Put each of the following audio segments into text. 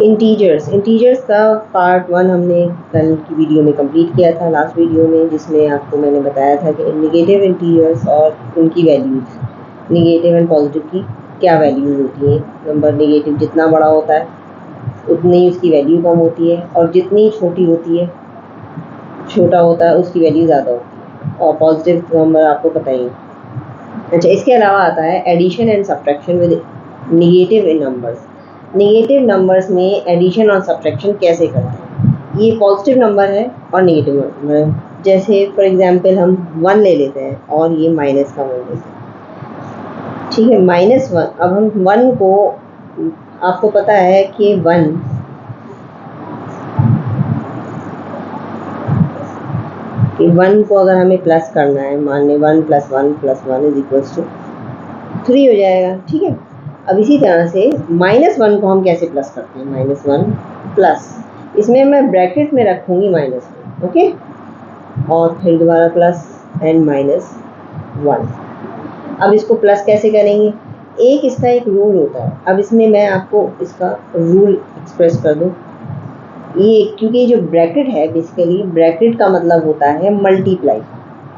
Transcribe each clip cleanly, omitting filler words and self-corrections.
Integers का part 1 हमने कल की वीडियो में कंप्लीट किया था, लास्ट वीडियो में, जिसमें आपको मैंने बताया था कि नेगेटिव इंटीजर्स और उनकी वैल्यूज़, नेगेटिव एंड पॉजिटिव की क्या वैल्यूज़ होती हैं। नंबर नेगेटिव जितना बड़ा होता है उतनी ही उसकी वैल्यू कम होती है, और जितनी छोटी होती है, छोटा होता है, उसकी वैल्यू ज़्यादा होती है। और पॉजिटिव नंबर आपको पता ही है। अच्छा, इसके अलावा आता है addition and subtraction with negative numbers. Negative numbers में एडिशन और सब्ट्रैक्शन कैसे करते हैं। ये पॉजिटिव नंबर है और नेगेटिव नंबर है। जैसे फॉर एग्जांपल हम 1 ले लेते हैं और ये माइनस का 1 लेते हैं, ठीक है, -1। अब हम 1 को, आपको पता है कि 1 को अगर हमें प्लस करना है, मान लें 1 + 1 + 1 = 3 हो जाएगा, ठीक है। अब इसी तरह से -1 को हम कैसे प्लस करते हैं, -1 प्लस, इसमें मैं ब्रैकेट में रखूँगी -1, ओके, और फिर दोबारा प्लस एंड -1। अब इसको प्लस कैसे करेंगे, इसका एक रूल होता है। अब इसमें मैं आपको इसका रूल एक्सप्रेस कर दूँ। ये क्योंकि जो ब्रैकेट है, बेसिकली ब्रैकेट का मतलब होता है मल्टीप्लाई,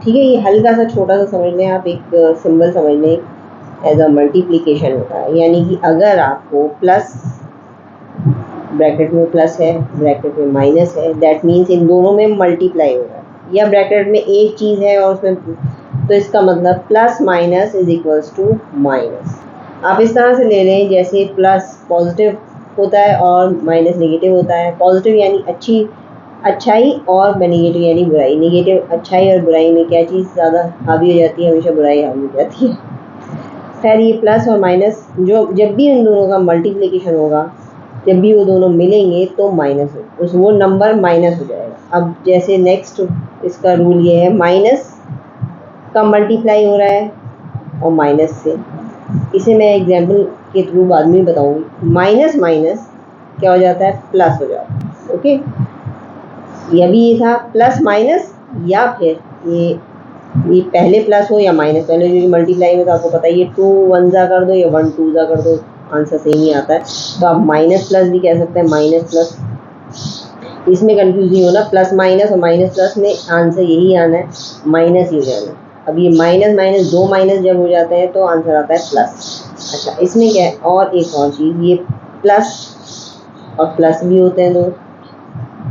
ठीक है। ये हल्का सा छोटा सा समझ लें आप, एक सिंबल समझ लें, एज अ मल्टीप्लिकेशन होता है। यानी कि अगर आपको प्लस, ब्रैकेट में प्लस है, ब्रैकेट में माइनस है, दैट मीन्स इन दोनों में मल्टीप्लाई हो रहा है। या ब्रैकेट में एक चीज़ है और उसमें, तो इसका मतलब प्लस माइनस = माइनस। आप इस तरह से ले लें, जैसे प्लस पॉजिटिव होता है और माइनस नेगेटिव होता है। पॉजिटिव यानी अच्छाई, और नेगेटिव यानी बुराई। नेगेटिव, अच्छाई और बुराई में क्या चीज़ ज़्यादा हावी हो जाती है, हमेशा बुराई हावी हो जाती है। खैर, ये प्लस और माइनस, जो जब भी इन दोनों का मल्टीप्लिकेशन होगा, जब भी वो दोनों मिलेंगे तो माइनस हो, वो नंबर माइनस हो जाएगा। अब जैसे नेक्स्ट इसका रूल ये है, माइनस का मल्टीप्लाई हो रहा है और माइनस से, इसे मैं एग्जाम्पल के थ्रू बाद में बताऊंगी। माइनस माइनस क्या हो जाता है, प्लस हो जाता है, ओके। ये भी ये था प्लस माइनस, या फिर ये पहले प्लस हो या माइनस, पहले जो मल्टीप्लाई में तो आपको पता ही है, 2 1 कर दो या 1 2 कर दो, आंसर सेम ही आता है। तो आप माइनस प्लस भी कह सकते हैं, माइनस प्लस, इसमें कंफ्यूज नहीं होना। प्लस माइनस और माइनस प्लस में आंसर यही आना है, माइनस ही हो जाना। अब ये माइनस माइनस, 2 माइनस जब हो जाते हैं तो आंसर आता है प्लस। अच्छा, इसमें क्या है, और एक और चीज़, ये प्लस और प्लस भी होते हैं दो।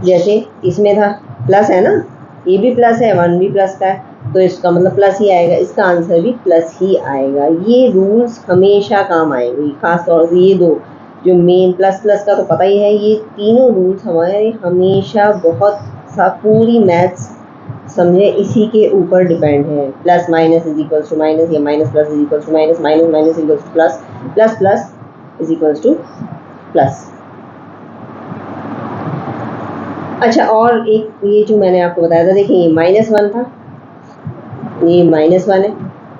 जैसे इसमें था प्लस है ना, ये भी प्लस है, 1 भी प्लस का है, तो इसका मतलब प्लस ही आएगा, इसका आंसर भी प्लस ही आएगा। ये रूल्स हमेशा काम आएंगे, खास तौर से ये दो जो मेन, प्लस प्लस का तो पता ही है। ये तीनों रूल्स हमारे हमेशा बहुत सा, पूरी मैथ्स समझे इसी के ऊपर डिपेंड है। प्लस माइनस = माइनस, या minus plus = minus, minus minus = plus, plus plus = plus. अच्छा, और एक ये जो मैंने आपको बताया था, देखिए ये -1 था, ये -1 है,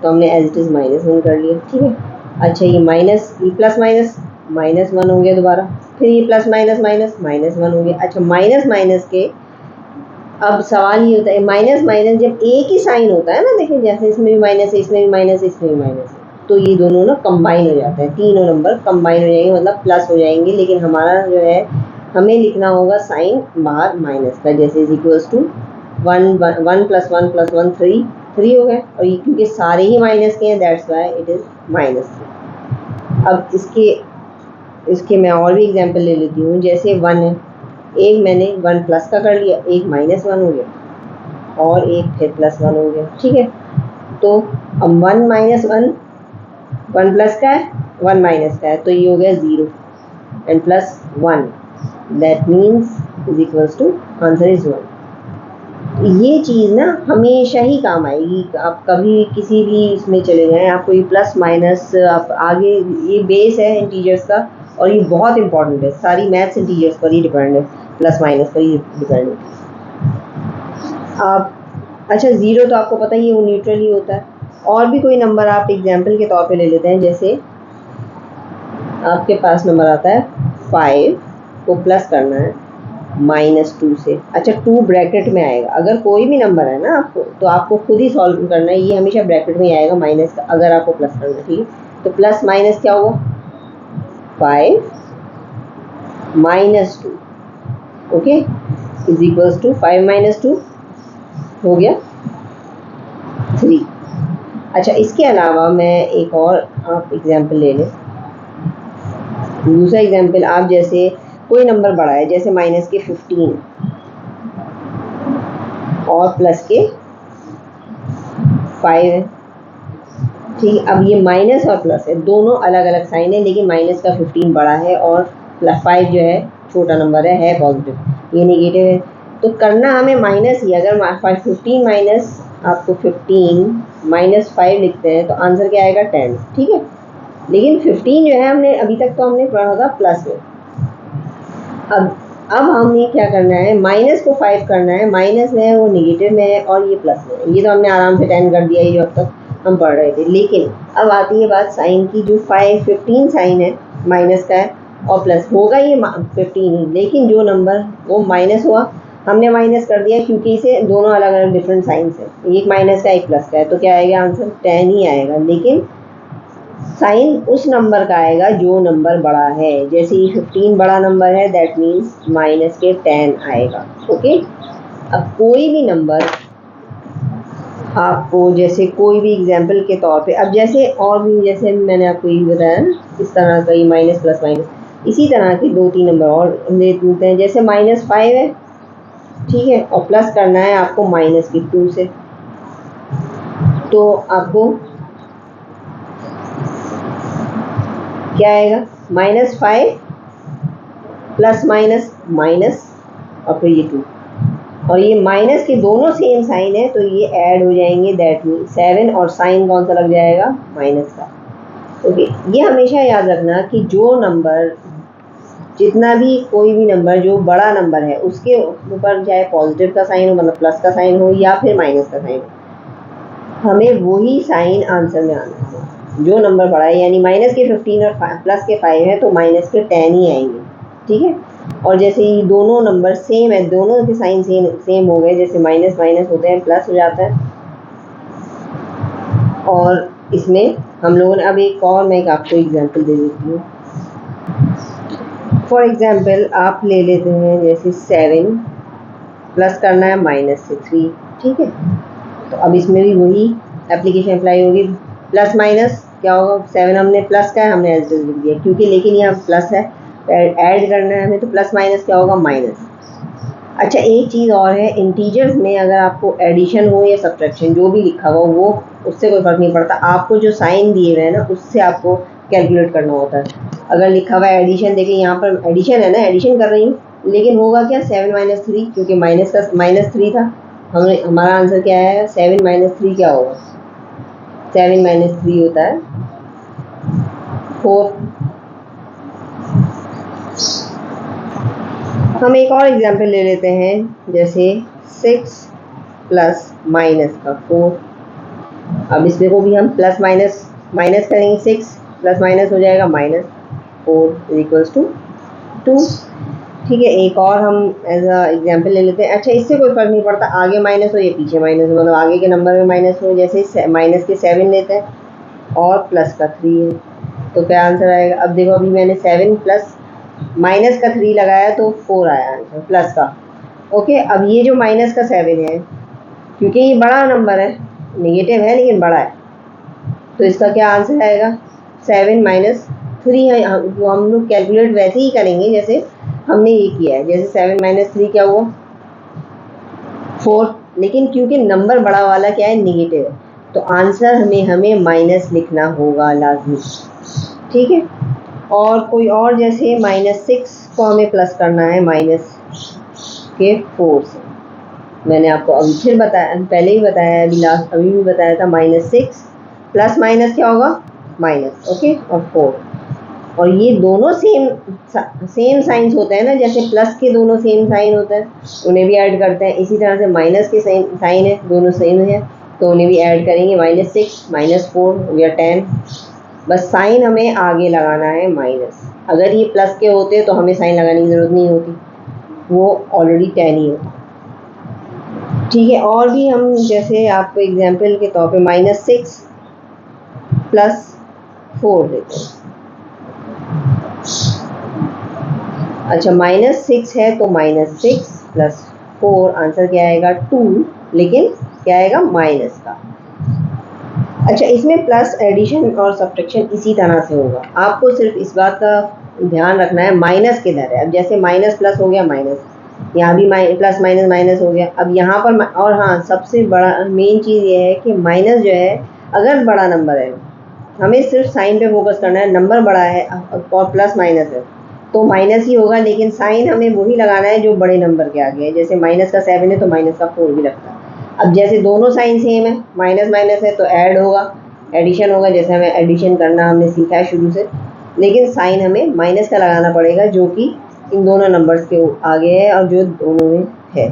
तो हमने एज इट इज़ -1 कर लिया, ठीक है। अच्छा, ये माइनस, ये प्लस माइनस -1 हो गया दोबारा, फिर ये प्लस माइनस माइनस -1 हो गया। अच्छा, माइनस माइनस के, अब सवाल ये होता है, माइनस माइनस जब एक ही साइन होता है ना, देखिए जैसे इसमें भी माइनस है, इसमें भी माइनस है, इसमें भी माइनस है, तो ये दोनों ना कंबाइन हो जाते हैं, तीनों नंबर कंबाइन हो जाएंगे, मतलब प्लस हो जाएंगे। लेकिन हमारा जो है, हमें लिखना होगा साइन बाहर माइनस का, जैसे = 1 + 1 + 1 3 हो गए, और ये क्योंकि सारे ही माइनस के हैं, दैट्स वाई इट इज़ -3। अब इसके मैं और भी एग्जांपल ले लेती हूँ। जैसे 1 है, एक मैंने 1 प्लस का कर लिया, एक -1 हो गया, और एक फिर +1 हो गया, ठीक है। तो अब 1 - 1, 1 प्लस का है, 1 माइनस का है, तो ये हो गया 0 and plus 1, that means = answer is 1। ये चीज़ ना हमेशा ही काम आएगी, आप कभी किसी भी इसमें चले जाएं, आपको ये प्लस माइनस, आप आगे, ये बेस है इंटीजर्स का, और ये बहुत इंपॉर्टेंट है, सारी मैथ्स इंटीजर्स पर ही डिपेंड है, प्लस माइनस पर ही डिपेंड है। आप, अच्छा, 0 तो आपको पता ही है, वो न्यूट्रल ही होता है। और भी कोई नंबर आप एग्जाम्पल के तौर पे ले लेते हैं, जैसे आपके पास नंबर आता है 5 को प्लस करना है -2 से। अच्छा, 2 ब्रैकेट में आएगा, अगर कोई भी नंबर है ना आपको, तो आपको खुद ही सॉल्व करना है, ये हमेशा ब्रैकेट में आएगा माइनस का, अगर आपको प्लस करना है, ठीक है। तो प्लस माइनस क्या हुआ, 5 -2, ओके, इज इक्वल्स टू 5 - 2 हो गया 3। अच्छा, इसके अलावा मैं एक और आप एग्जाम्पल ले लें। दूसरा एग्जाम्पल, आप जैसे कोई नंबर बड़ा है, जैसे माइनस के 15 और प्लस के 5 है, ठीक। अब ये माइनस और प्लस है, दोनों अलग अलग साइन है, लेकिन माइनस का 15 बड़ा है और प्लस 5 जो है छोटा नंबर है पॉजिटिव, ये नेगेटिव है। तो करना हमें माइनस ही, अगर 15 माइनस आपको 15 -5 लिखते हैं तो आंसर क्या आएगा 10, ठीक है। लेकिन 15 जो है हमने अभी तक तो हमने पढ़ा था प्लस में। अब हमें क्या करना है, माइनस को 5 करना है, माइनस में है वो नेगेटिव में है और ये प्लस में है। ये तो हमने आराम से 10 कर दिया, ये जो अब तक हम पढ़ रहे थे। लेकिन अब आती है बात साइन की, जो 15 साइन है माइनस का है और प्लस होगा ये 15 ही, लेकिन जो नंबर वो माइनस हुआ हमने माइनस कर दिया, क्योंकि इसे दोनों अलग अलग डिफरेंट साइंस है, एक माइनस का एक प्लस का है, तो क्या आएगा आंसर 10 ही आएगा। लेकिन साइन उस नंबर का आएगा जो नंबर बड़ा है, जैसे ये 15 बड़ा नंबर है, दैट मीन्स माइनस के 10 आएगा, ओके। अब कोई भी नंबर आपको, जैसे कोई भी एग्जाम्पल के तौर पे, अब जैसे और भी, जैसे मैंने आपको ये बताया ना, इस तरह का ये माइनस प्लस माइनस, इसी तरह के 2-3 नंबर और लेते हैं। जैसे -5 है, ठीक है, और प्लस करना है आपको -2 से, तो आपको क्या आएगा, -5 प्लस माइनस माइनस और फिर ये 2, और ये माइनस के दोनों सेम साइन है तो ये ऐड हो जाएंगे, दैट मीन 7, और साइन कौन सा लग जाएगा, माइनस का, ओके। ये हमेशा याद रखना कि जो नंबर, जितना भी कोई भी नंबर जो बड़ा नंबर है उसके ऊपर चाहे पॉजिटिव का साइन हो, मतलब प्लस का साइन हो, या फिर माइनस का साइन हो, हमें वही साइन आंसर में आना है। जो नंबर बड़ा है, यानी माइनस के 15 और प्लस के 5 है तो माइनस के 10 ही आएंगे, ठीक है। और जैसे ये दोनों नंबर सेम है, दोनों के साइन सेम हो गए, जैसे माइनस माइनस होते हैं प्लस हो जाता है। और इसमें हम लोगों ने, अब एक और मैं आपको एग्जांपल दे देती हूँ। फॉर एग्जांपल आप ले लेते हैं जैसे 7 प्लस करना है -3, ठीक है। तो अब इसमें भी वही एप्लीकेशन अप्लाई होगी, प्लस माइनस क्या होगा, 7 हमने प्लस का है, हमने एज लिख दिया, क्योंकि लेकिन यहाँ प्लस है, ऐड करना है हमें, तो प्लस माइनस क्या होगा, माइनस। अच्छा, एक चीज़ और है, इंटीजर्स में अगर आपको एडिशन हो या सब्ट्रैक्शन जो भी लिखा हुआ वो, उससे कोई फर्क नहीं पड़ता, आपको जो साइन दिए हुए हैं ना उससे आपको कैलकुलेट करना होता है। अगर लिखा हुआ है एडिशन, देखिए यहाँ पर एडिशन है ना, एडिशन कर रही हूँ, लेकिन होगा क्या 7 - 3, क्योंकि माइनस का -3 था, हमारा आंसर क्या है, 7 - 3 क्या होगा, 7 - 3 होता है 4। हम एक और एग्जाम्पल ले लेते हैं, जैसे 6 प्लस माइनस का 4। अब इसमें को भी हम प्लस माइनस माइनस करेंगे, 6 प्लस माइनस हो जाएगा -4 इक्वल्स टू 2, ठीक है। एक और हम एज अ एग्जाम्पल ले लेते हैं। अच्छा, इससे कोई फर्क नहीं पड़ता आगे माइनस हो या पीछे माइनस हो, मतलब आगे के नंबर में माइनस हो, जैसे माइनस के 7 लेते हैं और प्लस का 3 है, तो क्या आंसर आएगा। अब देखो, अभी मैंने 7 प्लस माइनस का 3 लगाया तो 4 आया आंसर प्लस का, ओके। अब ये जो माइनस का 7 है, क्योंकि ये बड़ा नंबर है, नेगेटिव है लेकिन बड़ा है, तो इसका क्या आंसर आएगा, 7 - 3 है। हम लोग कैलकुलेट वैसे ही करेंगे जैसे हमने ये किया है, जैसे 7 - 3 क्या हुआ 4, लेकिन क्योंकि नंबर बड़ा वाला क्या है, नेगेटिव है, तो आंसर हमें माइनस लिखना होगा लाजमी, ठीक है। और कोई और, जैसे -6 को हमें प्लस करना है माइनस के 4 से, मैंने आपको अभी फिर बताया, पहले ही बताया, अभी भी बताया था, -6 प्लस माइनस क्या होगा, माइनस, ओके, और 4, और ये दोनों सेम साइंस होते हैं ना, जैसे प्लस के दोनों सेम साइन होते हैं, उन्हें भी ऐड करते हैं, इसी तरह से माइनस के साइन है, दोनों सेम है, तो उन्हें भी ऐड करेंगे, -6 - 4 या 10, बस साइन हमें आगे लगाना है माइनस। अगर ये प्लस के होते तो हमें साइन लगाने की ज़रूरत नहीं होती, वो ऑलरेडी 10 ही होता, ठीक है। और भी हम, जैसे आपको एग्जांपल के तौर पे -6 प्लस 4 देते हैं, अच्छा -6 है तो -6 + 4 आंसर क्या आएगा 2, लेकिन क्या आएगा माइनस का। अच्छा, इसमें प्लस एडिशन और सब्ट्रैक्शन इसी तरह से होगा। आपको सिर्फ इस बात का ध्यान रखना है माइनस किधर है। अब जैसे माइनस प्लस हो गया माइनस, यहाँ भी प्लस माइनस माइनस हो गया। अब यहाँ पर और हाँ, सबसे बड़ा मेन चीज़ ये है कि माइनस जो है अगर बड़ा नंबर है, हमें सिर्फ साइन पे फोकस करना है। नंबर बड़ा है और प्लस माइनस है तो माइनस ही होगा, लेकिन साइन हमें वही लगाना है जो बड़े नंबर के आगे है। जैसे माइनस का 7 है तो माइनस का 4 भी लगता है। अब जैसे दोनों साइन सेम है, माइनस माइनस है तो ऐड होगा, एडिशन होगा, जैसे हमें एडिशन करना हमने सीखा है शुरू से, लेकिन साइन हमें माइनस का लगाना पड़ेगा जो कि इन दोनों नंबर्स के आगे है और जो दोनों में है।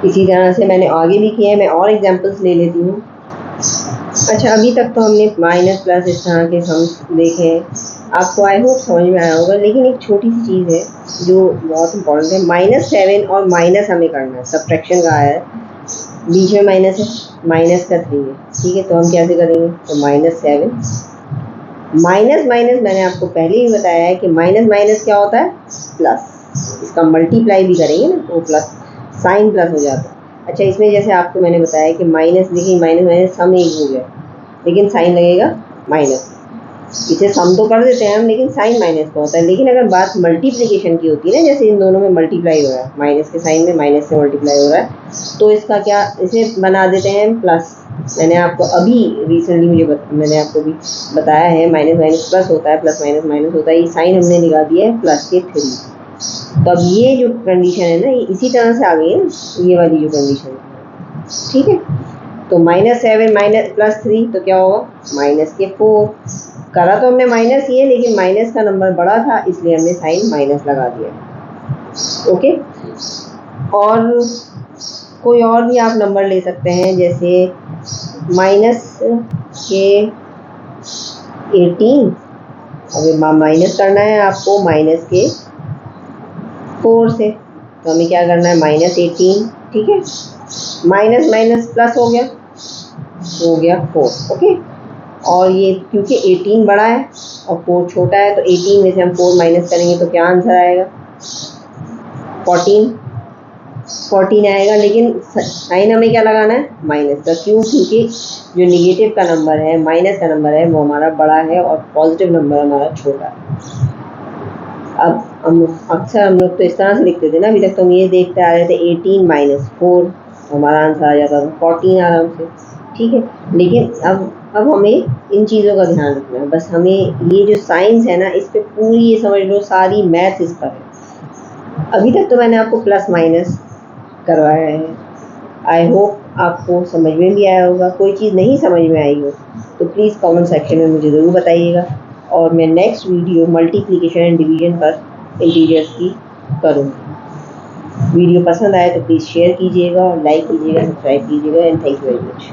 इसी तरह से मैंने आगे भी किया है, मैं और एग्जांपल्स ले लेती हूँ। अच्छा, अभी तक तो हमने माइनस प्लस इस तरह के सम देखे हैं, आपको आई होप समझ में आया होगा। लेकिन एक छोटी सी चीज़ है जो बहुत इंपॉर्टेंट है, -7 और माइनस हमें करना है, सब्ट्रैक्शन का आया है, बीच में माइनस है, माइनस का 3 है, ठीक है। तो हम कैसे करेंगे, तो -7 माइनस माइनस, मैंने आपको पहले ही बताया है कि माइनस माइनस क्या होता है प्लस, इसका मल्टीप्लाई भी करेंगे ना तो प्लस, साइन प्लस हो जाता है। अच्छा, इसमें जैसे आपको मैंने बताया कि माइनस, देखिए माइनस माइनस सम एक हो गया, लेकिन साइन लगेगा माइनस। इसे सम तो कर देते हैं हम, लेकिन साइन माइनस का होता है। लेकिन अगर बात मल्टीप्लिकेशन की होती है ना, जैसे इन दोनों में मल्टीप्लाई हो रहा है, माइनस के साइन में माइनस से मल्टीप्लाई हो रहा है, तो इसका क्या, इसे बना देते हैं प्लस। मैंने आपको अभी रिसेंटली मैंने आपको भी बताया है, माइनस माइनस प्लस होता है, प्लस माइनस माइनस होता है। ये साइन हमने लगा दिया है प्लस के 3। तो अब ये जो कंडीशन है ना, ये इसी तरह से आ गई है ना, ये वाली जो कंडीशन है, ठीक है। तो -7 माइनस प्लस 3 तो क्या होगा -4। करा तो हमने माइनस ही है, लेकिन माइनस का नंबर बड़ा था इसलिए हमने साइन माइनस लगा दिया। ओके, और कोई और भी आप नंबर ले सकते हैं, जैसे माइनस के 18। अब माइनस करना है आपको माइनस के 4 से, तो हमें क्या करना है -18, ठीक है। माइनस माइनस प्लस हो गया 4, ओके। और ये क्योंकि 18 बड़ा है और 4 छोटा है, तो 18 में से हम 4 माइनस करेंगे तो क्या आंसर आएगा 14 आएगा। लेकिन साइन हमें क्या लगाना है माइनस का, क्यों, क्योंकि जो निगेटिव का नंबर है, माइनस का नंबर है, वो हमारा बड़ा है और पॉजिटिव नंबर हमारा छोटा है। अब हम अक्सर हम लोग तो इस तरह से लिखते थे ना, अभी तक तो हम ये देखते आ रहे थे 18 - 4, हमारा आंसर आ जाता था 14 आराम से, ठीक है। लेकिन अब हमें इन चीज़ों का ध्यान रखना है। बस हमें ये जो साइंस है ना, इस पर पूरी ये समझ लो, सारी मैथ्स इस पर है। अभी तक तो मैंने आपको प्लस माइनस करवाया है, आई होप आपको समझ में भी आया होगा। कोई चीज़ नहीं समझ में आई हो तो प्लीज़ कमेंट सेक्शन में मुझे ज़रूर बताइएगा, और मैं next video multiplication and division पर इंटीजर्स की करूँगी। वीडियो पसंद आए तो प्लीज़ शेयर कीजिएगा और लाइक कीजिएगा, सब्सक्राइब कीजिएगा, and thank you very much.